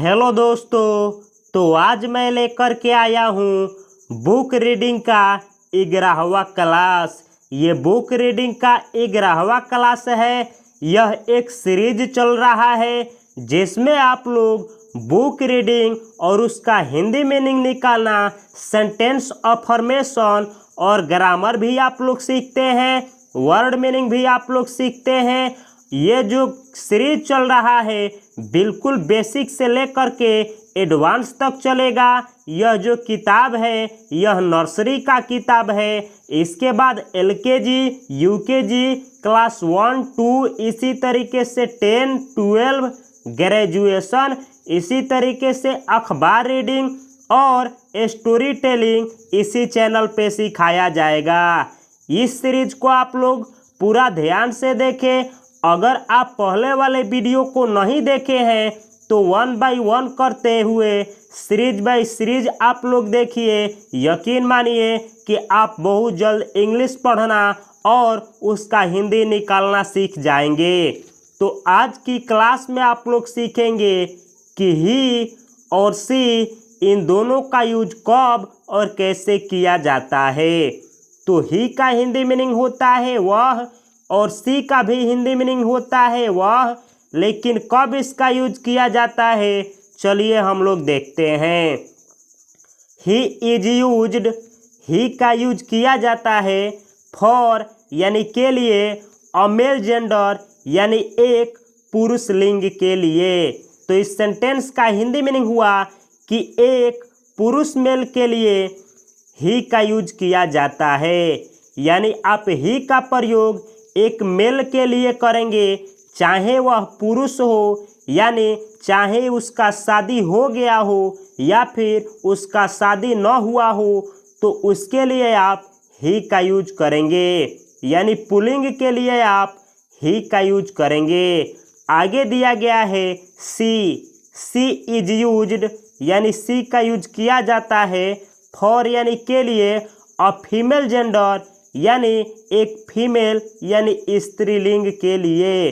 Hello दोस्तों। तो आज मैं लेकर के आया हूँ बुक रीडिंग का 11वां क्लास। ये बुक रीडिंग का 11वां क्लास है। यह एक सीरीज चल रहा है जिसमें आप लोग बुक रीडिंग और उसका हिंदी मीनिंग निकालना, सेंटेंस फॉर्मेशन और ग्रामर भी आप लोग सीखते हैं, वर्ड मीनिंग भी आप लोग सीखते हैं। ये जो सीरीज चल रहा है बिल्कुल बेसिक से लेकर के एडवांस तक चलेगा। यह जो किताब है यह नर्सरी का किताब है। इसके बाद एलकेजी, यूकेजी, क्लास 1, 2, इसी तरीके से 10, 12, ग्रेजुएशन, इसी तरीके से अखबार रीडिंग और स्टोरी टेलिंग इसी चैनल पे सिखाया जाएगा। इस सीरीज को आप लोग पूरा ध्यान से देखें। अगर आप पहले वाले वीडियो को नहीं देखे हैं तो 1 बाय 1 करते हुए सीरीज बाय सीरीज आप लोग देखिए। यकीन मानिए कि आप बहुत जल्द इंग्लिश पढ़ना और उसका हिंदी निकालना सीख जाएंगे। तो आज की क्लास में आप लोग सीखेंगे कि ही और सी इन दोनों का यूज कब और कैसे किया जाता है। तो ही का हिंदी मीनिंग होता है वह, और सी का भी हिंदी मीनिंग होता है वह, लेकिन कब इसका यूज किया जाता है चलिए हम लोग देखते हैं। ही इज यूज्ड, ही का यूज किया जाता है फॉर यानी के लिए, अ मेल जेंडर यानी एक पुरुष लिंग के लिए। तो इस सेंटेंस का हिंदी मीनिंग हुआ कि एक पुरुष मेल के लिए ही का यूज किया जाता है। यानी आप ही का प्रयोग एक मेल के लिए करेंगे, चाहे वह पुरुष हो, यानी चाहे उसका शादी हो गया हो या फिर उसका शादी न हुआ हो, तो उसके लिए आप ही का यूज करेंगे। यानी पुल्लिंग के लिए आप ही का यूज करेंगे। आगे दिया गया है सी इज यूज्ड, यानी सी का यूज किया जाता है फॉर यानी के लिए, अ फीमेल जेंडर यानी एक फीमेल यानी स्त्रीलिंग के लिए।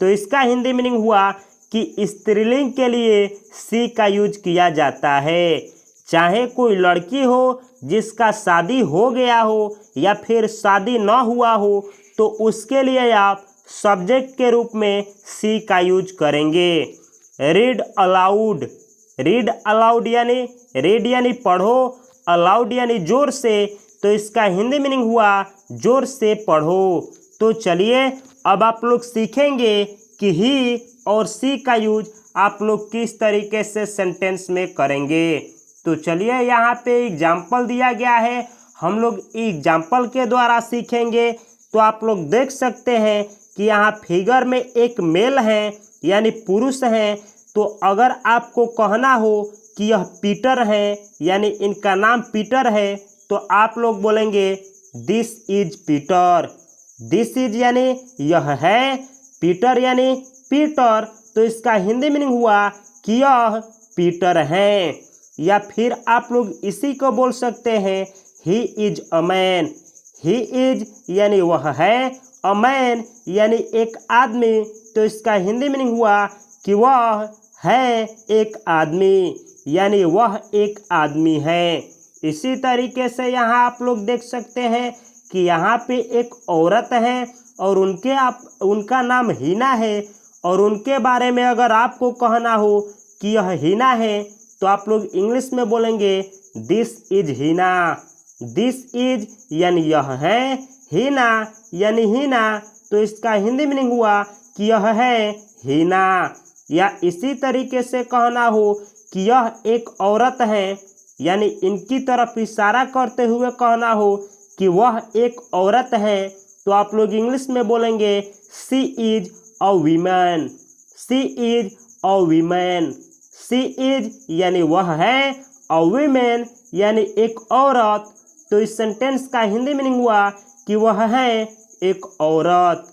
तो इसका हिंदी मीनिंग हुआ कि स्त्रीलिंग के लिए सी का यूज किया जाता है। चाहे कोई लड़की हो जिसका शादी हो गया हो या फिर शादी न हुआ हो, तो उसके लिए आप सब्जेक्ट के रूप में सी का यूज करेंगे। रीड अलाउड, रीड अलाउड यानी रीड यानी पढ़ो, अलाउड यानी जोर से, तो इसका हिंदी मीनिंग हुआ जोर से पढ़ो। तो चलिए अब आप लोग सीखेंगे कि ही और सी का यूज आप लोग किस तरीके से सेंटेंस में करेंगे। तो चलिए यहाँ पे एग्जाम्पल दिया गया है, हम लोग एग्जाम्पल के द्वारा सीखेंगे। तो आप लोग देख सकते हैं कि यहाँ फिगर में एक मेल है यानी पुरुष हैं। तो अगर आपको कहना हो कि यह पीटर है यानी इनका नाम पीटर है, तो आप लोग बोलेंगे this is Peter. This is यानी यह है, पीटर यानी पीटर, तो इसका हिंदी मीनिंग हुआ कि यह पीटर है। या फिर आप लोग इसी को बोल सकते हैं he is a man. He is यानी वह है, अ मैन यानी एक आदमी, तो इसका हिंदी मीनिंग हुआ कि वह है एक आदमी, यानी वह एक आदमी है। इसी तरीके से यहाँ आप लोग देख सकते हैं कि यहाँ पे एक औरत है और उनका नाम हिना है, और उनके बारे में अगर आपको कहना हो कि यह हिना है, तो आप लोग इंग्लिश में बोलेंगे this is Hina. This is यानी यह है, हिना यानी हिना, तो इसका हिंदी मीनिंग हुआ कि यह है हिना। या इसी तरीके से कहना हो कि यह एक औरत है, यानी इनकी तरफ इशारा करते हुए कहना हो कि वह एक औरत है, तो आप लोग इंग्लिश में बोलेंगे she is a women. She is a women. She is यानी वह है, अ वीमेन यानी एक औरत, तो इस सेंटेंस का हिंदी मीनिंग हुआ कि वह है एक औरत।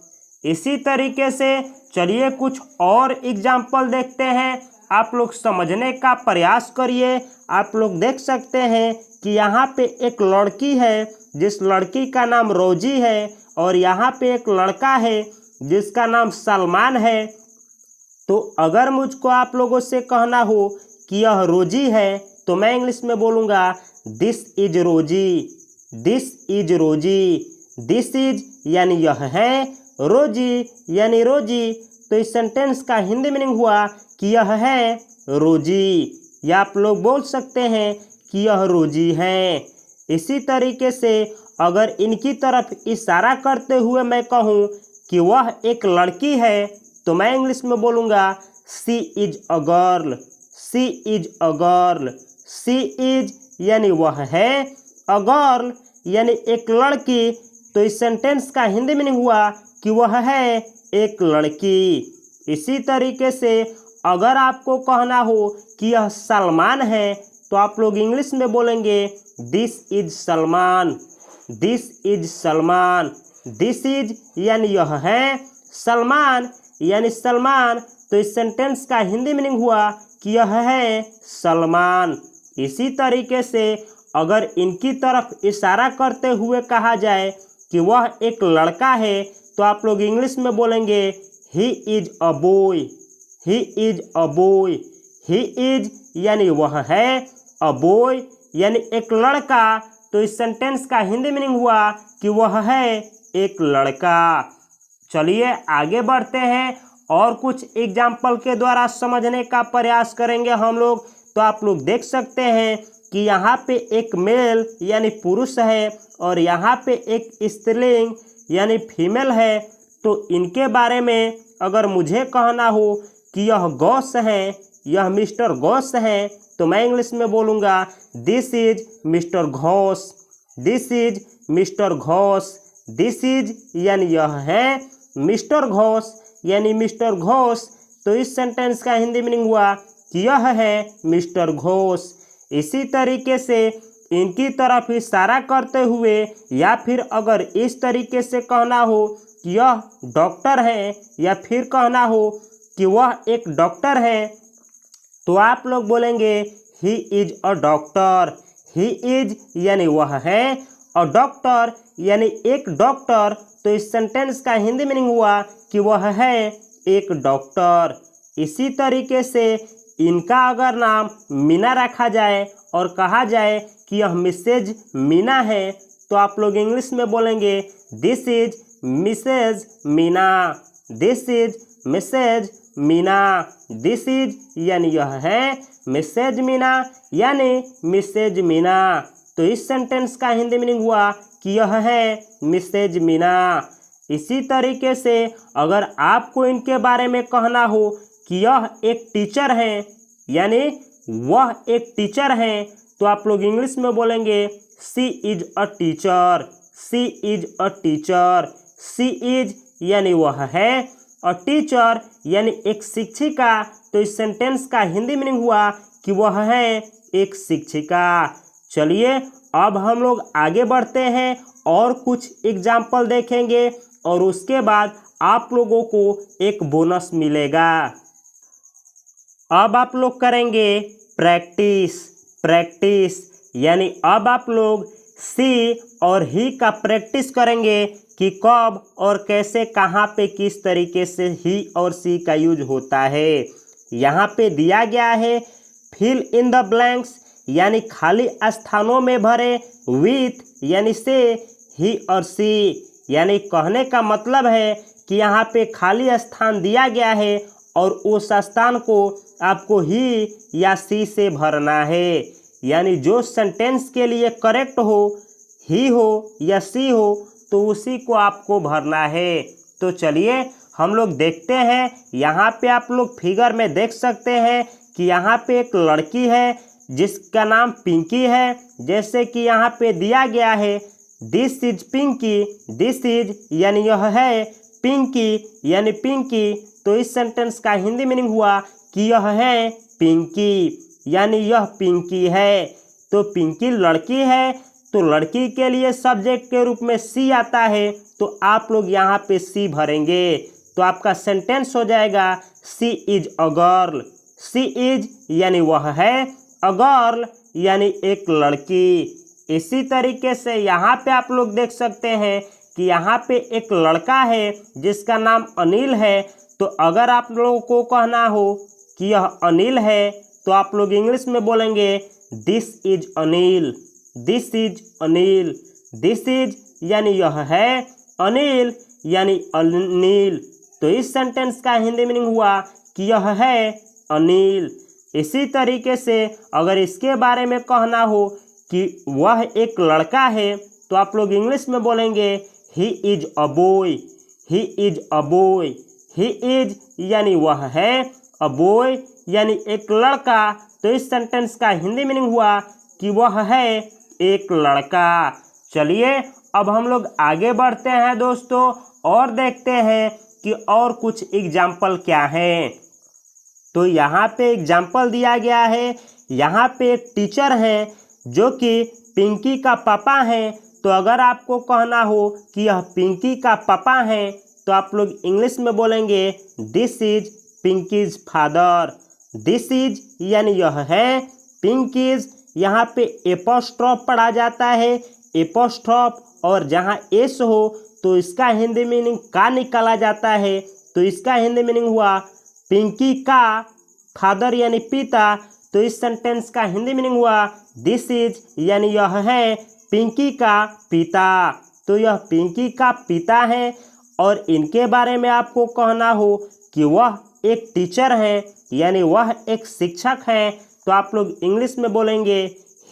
इसी तरीके से चलिए कुछ और एग्जाम्पल देखते हैं, आप लोग समझने का प्रयास करिए। आप लोग देख सकते हैं कि यहाँ पे एक लड़की है जिस लड़की का नाम रोजी है, और यहाँ पे एक लड़का है जिसका नाम सलमान है। तो अगर मुझको आप लोगों से कहना हो कि यह रोजी है तो मैं इंग्लिश में बोलूँगा दिस इज रोजी, दिस इज रोजी। दिस इज यानी यह है, रोजी यानी रोजी। तो इस सेंटेंस का हिंदी मीनिंग हुआ कि यह है रोजी, या आप लोग बोल सकते हैं कि यह रोजी है। इसी तरीके से अगर इनकी तरफ इशारा करते हुए मैं कहूँ कि वह एक लड़की है तो मैं इंग्लिश में बोलूँगा she is a girl, she is a girl. She is यानी वह है, अ गर्ल यानी एक लड़की। तो इस सेंटेंस का हिंदी मीनिंग हुआ कि वह है एक लड़की। इसी तरीके से अगर आपको कहना हो कि यह सलमान है तो आप लोग इंग्लिश में बोलेंगे this is Salman, this is Salman. This is यानी यह है, सलमान यानी सलमान। तो इस सेंटेंस का हिंदी मीनिंग हुआ कि यह है सलमान। इसी तरीके से अगर इनकी तरफ इशारा करते हुए कहा जाए कि वह एक लड़का है तो आप लोग इंग्लिश में बोलेंगे he is a boy, he is a boy. He is यानी वह है, अ बॉय यानी एक लड़का। तो इस सेंटेंस का हिंदी मीनिंग हुआ कि वह है एक लड़का। चलिए आगे बढ़ते हैं और कुछ एग्जाम्पल के द्वारा समझने का प्रयास करेंगे हम लोग। तो आप लोग देख सकते हैं कि यहाँ पे एक मेल यानी पुरुष है और यहाँ पे एक स्त्रीलिंग यानी फीमेल है। तो इनके बारे में अगर मुझे कहना हो कि यह गॉस है, यह मिस्टर गॉस है, तो मैं इंग्लिश में बोलूँगा this is mister Ghosh, this is mister Ghosh. This is यानी यह है, मिस्टर घोष यानी मिस्टर घोष। तो इस सेंटेंस का हिंदी मीनिंग हुआ कि यह है मिस्टर घोष। इसी तरीके से इनकी तरफ इशारा करते हुए या फिर अगर इस तरीके से कहना हो कि यह डॉक्टर है या फिर कहना हो कि वह एक डॉक्टर है तो आप लोग बोलेंगे he is a doctor. He is यानी वह है, अ डॉक्टर यानी एक डॉक्टर। तो इस सेंटेंस का हिंदी मीनिंग हुआ कि वह है एक डॉक्टर। इसी तरीके से इनका अगर नाम मीना रखा जाए और कहा जाए कि यह मिसेज मीना है तो आप लोग इंग्लिश में बोलेंगे this is Mrs Meena, this is Mrs Meena. This is यानी यह है, मिसेज मीना यानी मिसेज मीना। तो इस सेंटेंस का हिंदी मीनिंग हुआ कि यह है मिसेज मीना। इसी तरीके से अगर आपको इनके बारे में कहना हो कि यह एक टीचर हैं यानी वह एक टीचर हैं तो आप लोग इंग्लिश में बोलेंगे she is a teacher, she is a teacher. She is यानी वह है, अ टीचर यानी एक शिक्षिका। तो इस सेंटेंस का हिंदी मीनिंग हुआ कि वह है एक शिक्षिका। चलिए अब हम लोग आगे बढ़ते हैं और कुछ एग्जाम्पल देखेंगे और उसके बाद आप लोगों को एक बोनस मिलेगा। अब आप लोग करेंगे प्रैक्टिस, प्रैक्टिस यानी अब आप लोग सी और ही का प्रैक्टिस करेंगे कि कब और कैसे कहाँ पे किस तरीके से ही और सी का यूज होता है। यहाँ पे दिया गया है फिल इन द ब्लैंक्स यानी खाली स्थानों में भरे विथ यानी से ही और सी। यानी कहने का मतलब है कि यहाँ पे खाली स्थान दिया गया है और उस स्थान को आपको ही या सी से भरना है। यानी जो सेंटेंस के लिए करेक्ट हो, ही हो या सी हो, तो उसी को आपको भरना है। तो चलिए हम लोग देखते हैं। यहाँ पे आप लोग फिगर में देख सकते हैं कि यहाँ पे एक लड़की है जिसका नाम पिंकी है। जैसे कि यहाँ पे दिया गया है this is Pinky, this is यानी यह है, पिंकी यानी पिंकी। तो इस सेंटेंस का हिंदी मीनिंग हुआ कि यह है पिंकी यानी यह पिंकी है। तो पिंकी लड़की है तो लड़की के लिए सब्जेक्ट के रूप में सी आता है तो आप लोग यहाँ पे सी भरेंगे। तो आपका सेंटेंस हो जाएगा she is a girl. She is यानी वह है, अ गर्ल यानी एक लड़की। इसी तरीके से यहाँ पे आप लोग देख सकते हैं कि यहाँ पे एक लड़का है जिसका नाम अनिल है। तो अगर आप लोगों को कहना हो कि यह अनिल है तो आप लोग इंग्लिश में बोलेंगे this is Anil, this is Anil. This is यानी यह है, अनिल यानी अनिल। तो इस सेंटेंस का हिंदी मीनिंग हुआ कि यह है अनिल। इसी तरीके से अगर इसके बारे में कहना हो कि वह एक लड़का है तो आप लोग इंग्लिश में बोलेंगे he is a boy, he is a boy. He is यानी वह है, अ बॉय यानी एक लड़का। तो इस सेंटेंस का हिंदी मीनिंग हुआ कि वह है एक लड़का। चलिए अब हम लोग आगे बढ़ते हैं दोस्तों और देखते हैं कि और कुछ एग्जाम्पल क्या हैं। तो यहाँ पे एग्जाम्पल दिया गया है। यहाँ पे एक टीचर है जो कि पिंकी का पापा है। तो अगर आपको कहना हो कि यह पिंकी का पापा है तो आप लोग इंग्लिश में बोलेंगे this is pinkies father. This is यानी यह है, पिंकीज यहाँ पे एपोस्ट्रॉफ पढ़ा जाता है, एपोस्ट्रॉफ, और जहाँ एस हो तो इसका हिंदी मीनिंग का निकाला जाता है। तो इसका हिंदी मीनिंग हुआ पिंकी का फादर यानी पिता। तो इस सेंटेंस का हिंदी मीनिंग हुआ दिस इज यानी यह है पिंकी का पिता। तो यह पिंकी का पिता है और इनके बारे में आपको कहना हो कि वह एक टीचर है यानी वह एक शिक्षक है तो आप लोग इंग्लिश में बोलेंगे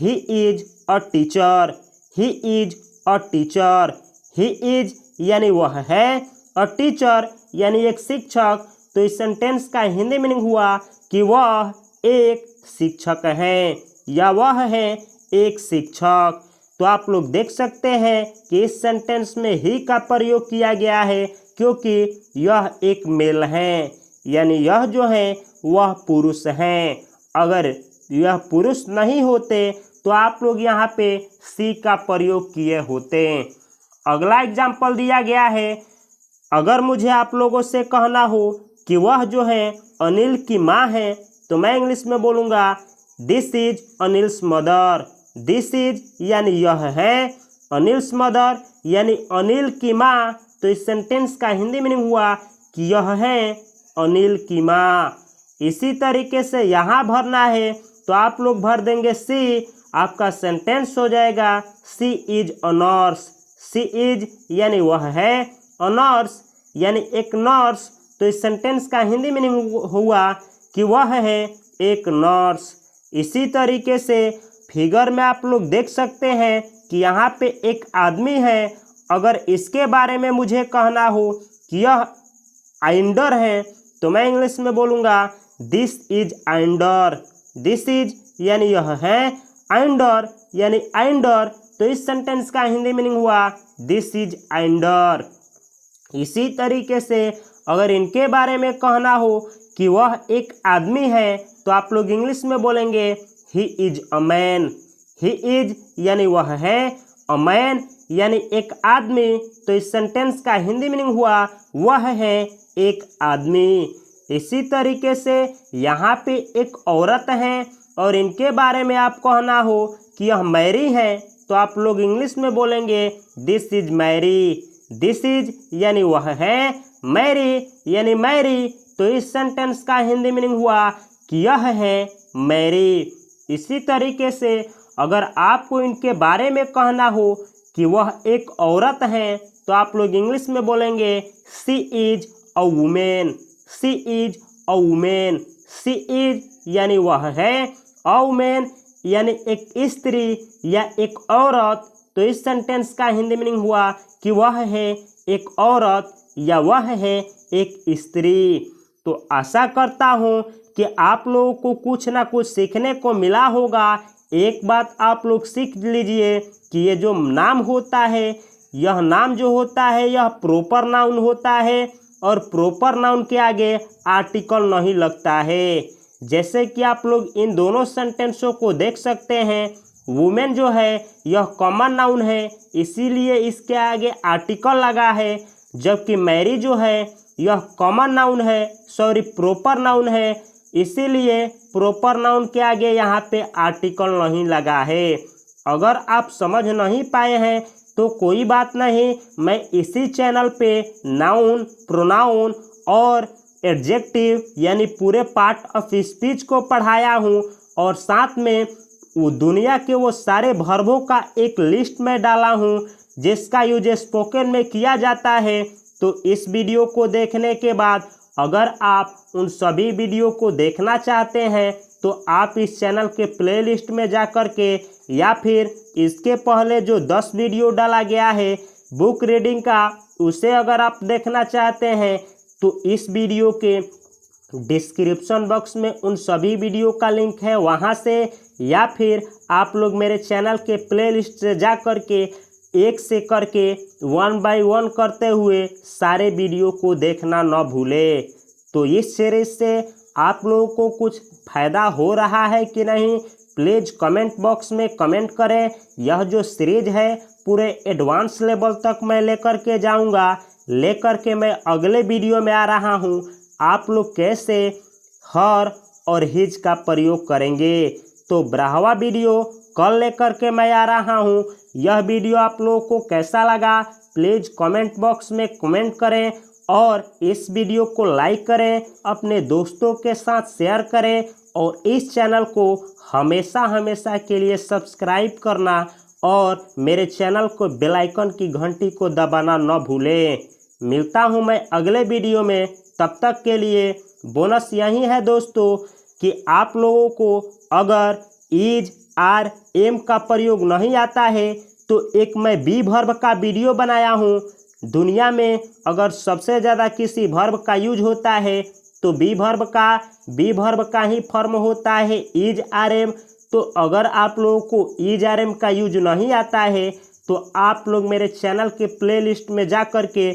he is a teacher, he is a teacher. He is यानी वह है, अ टीचर यानी एक शिक्षक। तो इस सेंटेंस का हिंदी मीनिंग हुआ कि वह एक शिक्षक है या वह है एक शिक्षक। तो आप लोग देख सकते हैं कि इस सेंटेंस में ही का प्रयोग किया गया है क्योंकि यह एक मेल है यानी यह जो है वह पुरुष हैं। अगर यह पुरुष नहीं होते तो आप लोग यहाँ पे सी का प्रयोग किए होते। अगला एग्जाम्पल दिया गया है। अगर मुझे आप लोगों से कहना हो कि वह जो है अनिल की माँ है तो मैं इंग्लिश में बोलूँगा this is Anil's mother. This is यानी यह है, अनिल्स मदर यानी अनिल की माँ। तो इस सेंटेंस का हिंदी मीनिंग हुआ कि यह है अनिल की माँ। इसी तरीके से यहाँ भरना है तो आप लोग भर देंगे सी, आपका सेंटेंस हो जाएगा she is a nurse. She is यानी वह है, अ नर्स यानी एक नर्स। तो इस सेंटेंस का हिंदी मीनिंग हुआ कि वह है एक नर्स। इसी तरीके से फिगर में आप लोग देख सकते हैं कि यहाँ पे एक आदमी है। अगर इसके बारे में मुझे कहना हो कि यह आइंडर है तो मैं इंग्लिश में बोलूँगा दिस इज आइंडर। दिस इज यानी यह है, आइंडर यानी आइंडर। तो इस सेंटेंस का हिंदी मीनिंग हुआ दिस इज आइंडर। इसी तरीके से अगर इनके बारे में कहना हो कि वह एक आदमी है तो आप लोग इंग्लिश में बोलेंगे he is a man. He is यानी वह है, अ मैन यानी एक आदमी। तो इस सेंटेंस का हिंदी मीनिंग हुआ वह है एक आदमी। इसी तरीके से यहाँ पे एक औरत है और इनके बारे में आप कहना हो कि यह मैरी है तो आप लोग इंग्लिश में बोलेंगे this is Mary. This is यानी वह है, मैरी यानी मैरी। तो इस सेंटेंस का हिंदी मीनिंग हुआ कि यह है मैरी। इसी तरीके से अगर आपको इनके बारे में कहना हो कि वह एक औरत है तो आप लोग इंग्लिश में बोलेंगे she is a woman. She is a woman. She is यानी वह है, अ वुमेन यानी एक स्त्री या एक औरत। तो इस सेंटेंस का हिंदी मीनिंग हुआ कि वह है एक औरत या वह है एक स्त्री। तो आशा करता हूँ कि आप लोगों को कुछ ना कुछ सीखने को मिला होगा। एक बात आप लोग सीख लीजिए कि ये जो नाम होता है, यह नाम जो होता है यह प्रॉपर नाउन होता है और प्रॉपर नाउन के आगे आर्टिकल नहीं लगता है। जैसे कि आप लोग इन दोनों सेंटेंसों को देख सकते हैं, वुमेन जो है यह कॉमन नाउन है इसीलिए इसके आगे आर्टिकल लगा है, जबकि मैरी जो है यह कॉमन नाउन है, सॉरी प्रॉपर नाउन है, इसीलिए प्रॉपर नाउन के आगे यहाँ पे आर्टिकल नहीं लगा है। अगर आप समझ नहीं पाए हैं तो कोई बात नहीं, मैं इसी चैनल पे नाउन, प्रोनाउन और एडजेक्टिव यानी पूरे पार्ट ऑफ स्पीच को पढ़ाया हूँ और साथ में वो दुनिया के वो सारे वर्बों का एक लिस्ट में डाला हूँ जिसका यूज स्पोकन में किया जाता है। तो इस वीडियो को देखने के बाद अगर आप उन सभी वीडियो को देखना चाहते हैं तो आप इस चैनल के प्लेलिस्ट में जा कर के या फिर इसके पहले जो 10 वीडियो डाला गया है बुक रीडिंग का, उसे अगर आप देखना चाहते हैं तो इस वीडियो के डिस्क्रिप्शन बॉक्स में उन सभी वीडियो का लिंक है, वहां से या फिर आप लोग मेरे चैनल के प्लेलिस्ट से जा कर के एक से करके 1 बाय 1 करते हुए सारे वीडियो को देखना न भूले। तो इस सीरीज से आप लोगों को कुछ फ़ायदा हो रहा है कि नहीं, प्लीज़ कमेंट बॉक्स में कमेंट करें। यह जो सीरीज है पूरे एडवांस लेवल तक मैं लेकर के जाऊंगा, लेकर के मैं अगले वीडियो में आ रहा हूं। आप लोग कैसे हर और हिज का प्रयोग करेंगे, तो 12वां वीडियो कल लेकर के मैं आ रहा हूं। यह वीडियो आप लोगों को कैसा लगा प्लीज़ कमेंट बॉक्स में कमेंट करें और इस वीडियो को लाइक करें, अपने दोस्तों के साथ शेयर करें और इस चैनल को हमेशा हमेशा के लिए सब्सक्राइब करना और मेरे चैनल को बेल आइकन की घंटी को दबाना न भूलें। मिलता हूं मैं अगले वीडियो में, तब तक के लिए बोनस यही है दोस्तों कि आप लोगों को अगर इज आर एम का प्रयोग नहीं आता है तो एक मैं बी वर्ब का वीडियो बनाया हूँ। दुनिया में अगर सबसे ज़्यादा किसी वर्ब का यूज होता है तो बी वर्ब का ही फॉर्म होता है इज आर एम। तो अगर आप लोगों को इज आर एम का यूज नहीं आता है तो आप लोग मेरे चैनल के प्लेलिस्ट में जा कर के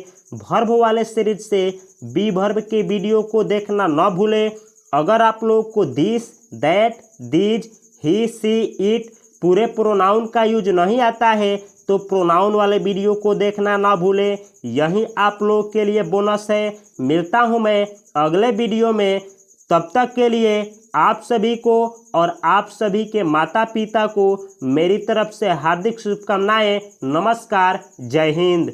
वर्ब वाले सीरीज से बी वर्ब के वीडियो को देखना न भूलें। अगर आप लोगों को this, that, these, he, she, it पूरे प्रोनाउन का यूज नहीं आता है तो प्रोनाउन वाले वीडियो को देखना ना भूलें। यही आप लोगों के लिए बोनस है। मिलता हूं मैं अगले वीडियो में, तब तक के लिए आप सभी को और आप सभी के माता पिता को मेरी तरफ से हार्दिक शुभकामनाएं। नमस्कार, जय हिंद।